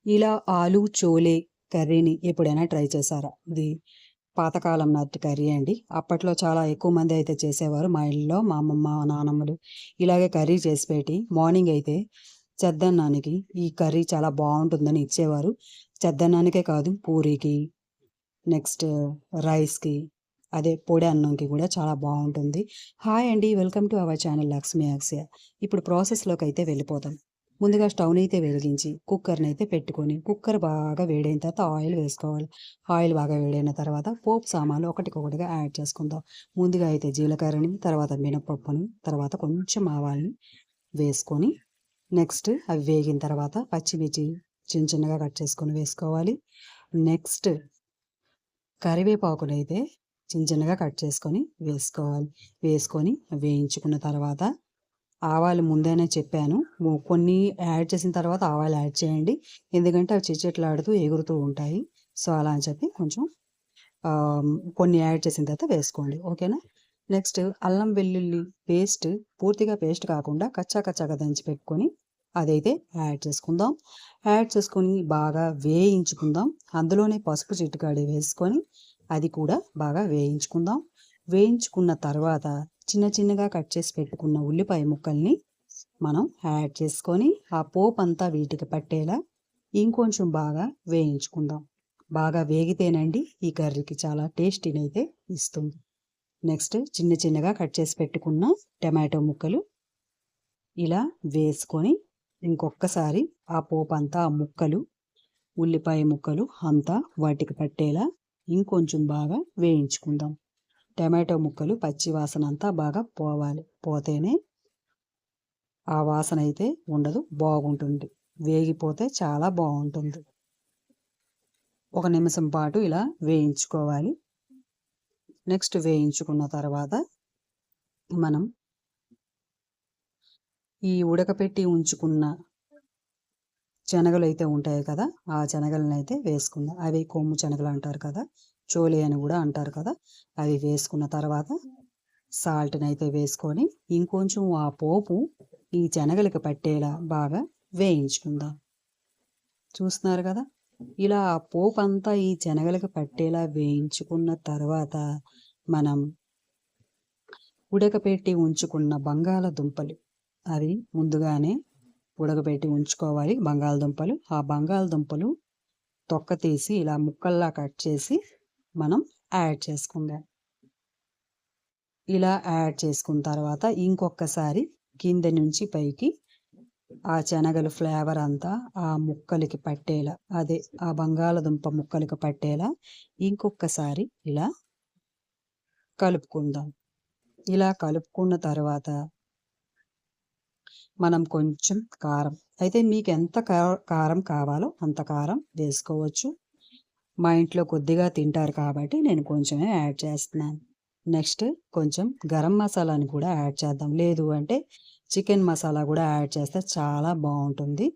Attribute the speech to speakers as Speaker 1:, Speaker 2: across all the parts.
Speaker 1: ఇలా ఆలు చోలే కర్రీని ఎప్పుడైనా ట్రై చేశారా? ఇది పాతకాలం నాటి కర్రీ అండి. అప్పట్లో చాలా ఎక్కువ మంది అయితే చేసేవారు. మా ఇళ్ళలో మా అమ్మమ్మ, మా నానమ్మలు ఇలాగే కర్రీ చేసి పెట్టి మార్నింగ్ అయితే చెద్దన్నానికి ఈ కర్రీ చాలా బావుంటుందని ఇచ్చేవారు. చెద్దన్నానికే కాదు పూరికి, నెక్స్ట్ రైస్‌కి, అదే పొడి అన్నంకి కూడా చాలా బావుంటుంది. హాయ్ అండి. Welcome to our channel Lakshmi Akshaya. ఇప్పుడు ప్రాసెస్‌లోకైతే వెళ్ళిపోదాం. ముందుగా స్టవ్‌నైతే వెలిగించి కుక్కర్‌నైతే పెట్టుకొని, కుక్కర్ బాగా వేడైన తర్వాత ఆయిల్ వేసుకోవాలి. ఆయిల్ బాగా వేడైన తర్వాత పోపు సామాన్లు ఒకటికొకటిగా యాడ్ చేసుకుందాం. ముందుగా అయితే జీలకర్రని, తర్వాత మినపప్పుని, తర్వాత కొంచెం ఆవాల్ని వేసుకొని, నెక్స్ట్ అవి వేగిన తర్వాత పచ్చిమిర్చి చిన్న చిన్నగా కట్ చేసుకొని వేసుకోవాలి. నెక్స్ట్ కరివేపాకునైతే చిన్న చిన్నగా కట్ చేసుకొని వేసుకోవాలి. వేసుకొని వేయించుకున్న తర్వాత ఆవాలు ముందేనే చెప్పాను. కొన్ని యాడ్ చేసిన తర్వాత ఆవాలు యాడ్ చేయండి. ఎందుకంటే అవి చిటచిటలాడుతూ ఎగురుతూ ఉంటాయి. సో, అలా అని చెప్పి కొంచెం కొన్ని యాడ్ చేసిన తర్వాత వేసుకోండి. ఓకేనా? నెక్స్ట్ అల్లం వెల్లుల్లి పేస్ట్ పూర్తిగా పేస్ట్ కాకుండా కచ్చా కచ్చాగా దంచి పెట్టుకొని అదైతే యాడ్ చేసుకుందాం. యాడ్ చేసుకొని బాగా వేయించుకుందాం. అందులోనే పసుపు చిటికెడు వేసుకొని అది కూడా బాగా వేయించుకుందాం. వేయించుకున్న తర్వాత చిన్న చిన్నగా కట్ చేసి పెట్టుకున్న ఉల్లిపాయ ముక్కల్ని మనం యాడ్ చేసుకొని ఆ పోపంతా వీటికి పట్టేలా ఇంకొంచెం బాగా వేయించుకుందాం. బాగా వేగితేనండి ఈ కర్రీకి చాలా టేస్టీనైతే ఇస్తుంది. నెక్స్ట్ చిన్న చిన్నగా కట్ చేసి పెట్టుకున్న టమాటో ముక్కలు ఇలా వేసుకొని ఇంకొక్కసారి ఆ పోపంతా ఆ ముక్కలు, ఉల్లిపాయ ముక్కలు అంతా వాటికి పట్టేలా ఇంకొంచెం బాగా వేయించుకుందాం. టమాటో ముక్కలు పచ్చి వాసన అంతా బాగా పోవాలి. పోతేనే ఆ వాసన అయితే ఉండదు, బాగుంటుంది. వేగిపోతే చాలా బాగుంటుంది. ఒక నిమిషం పాటు ఇలా వేయించుకోవాలి. నెక్స్ట్ వేయించుకున్న తర్వాత మనం ఈ ఉడకపెట్టి ఉంచుకున్న శనగలు అయితే ఉంటాయి కదా, ఆ శనగలను అయితే వేసుకుందాం. అవి కొమ్ము శనగలు అంటారు కదా, చోలే అని కూడా అంటారు కదా. అవి వేసుకున్న తర్వాత సాల్ట్‌ని అయితే వేసుకొని ఇంకొంచెం ఆ పోపు ఈ శనగలకి పట్టేలా బాగా వేయించుకుందాం. చూస్తున్నారు కదా, ఇలా ఆ పోపు అంతా ఈ శనగలకి పట్టేలా వేయించుకున్న తర్వాత మనం ఉడకపెట్టి ఉంచుకున్న బంగాళదుంపలు అవి ముందుగానే ఉడకబెట్టి ఉంచుకోవాలి. బంగాళదుంపలు ఆ బంగాళదుంపలు తొక్క తీసి ఇలా ముక్కల్లా కట్ చేసి మనం యాడ్ చేసుకుందాం. ఇలా యాడ్ చేసుకున్న తర్వాత ఇంకొకసారి కింద నుంచి పైకి ఆ శనగలు ఫ్లేవర్ అంతా ఆ ముక్కలకి పట్టేలా, అదే ఆ బంగాళదుంప ముక్కలకి పట్టేలా ఇంకొకసారి ఇలా కలుపుకుందాం. ఇలా కలుపుకున్న తర్వాత మనం కొంచెం కారం అయితే మీకు ఎంత కారం కావాలో అంత కారం వేసుకోవచ్చు. మా ఇంట్లో కొద్దిగా తింటారు కాబట్టి నేను కొంచెమే యాడ్ చేస్తున్నాను. నెక్స్ట్ కొంచెం గరం మసాలాని కూడా యాడ్ చేద్దాం. లేదు అంటే చికెన్ మసాలా కూడా యాడ్ చేస్తే చాలా బాగుంటుంది.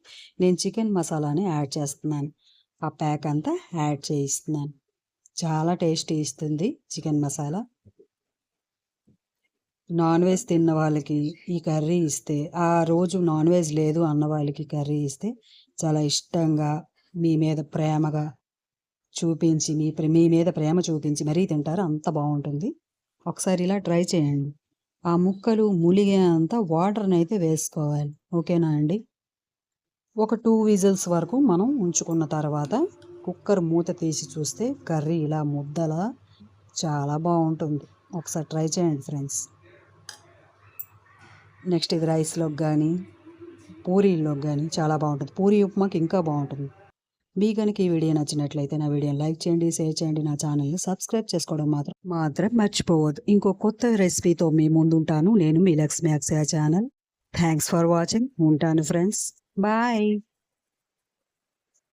Speaker 1: నేను చికెన్ మసాలాని యాడ్ చేస్తున్నాను. ఆ ప్యాక్ అంతా యాడ్ చేయిస్తున్నాను. చాలా టేస్టీ ఇస్తుంది చికెన్ మసాలా. నాన్ వెజ్ తిన్న వాళ్ళకి ఈ కర్రీ ఇస్తే, ఆ రోజు నాన్ వెజ్ లేదు అన్న వాళ్ళకి కర్రీ ఇస్తే చాలా ఇష్టంగా మీ మీద ప్రేమగా చూపించి మీ మీద ప్రేమ చూపించి మరీ తింటారు. అంత బాగుంటుంది. ఒకసారి ఇలా ట్రై చేయండి. ఆ ముక్కలు ములిగేంత వాటర్ని అయితే వేసుకోవాలి. ఓకేనా అండి? ఒక 2 విజిల్స్ వరకు మనం ఉంచుకున్న తర్వాత కుక్కర్ మూత తీసి చూస్తే కర్రీ ఇలా ముద్దలా చాలా బాగుంటుంది. ఒకసారి ట్రై చేయండి ఫ్రెండ్స్. నెక్స్ట్ ఇది రైస్‌లోకి గానీ, పూరీల్లోకి గానీ చాలా బాగుంటుంది. పూరీ ఉప్మాకి ఇంకా బాగుంటుంది. మీకు గనుక ఈ వీడియో నచ్చినట్లయితే నా వీడియోని లైక్ చేయండి, షేర్ చేయండి. నా ఛానల్‌ని సబ్స్క్రైబ్ చేసుకోవడం మాత్రం మర్చిపోవద్దు. ఇంకో కొత్త రెసిపీతో మీ ముందుంటాను. నేను మీ లక్ష్మీ అక్షయ ఛానల్. Thanks for watching. ఉంటాను ఫ్రెండ్స్. బాయ్.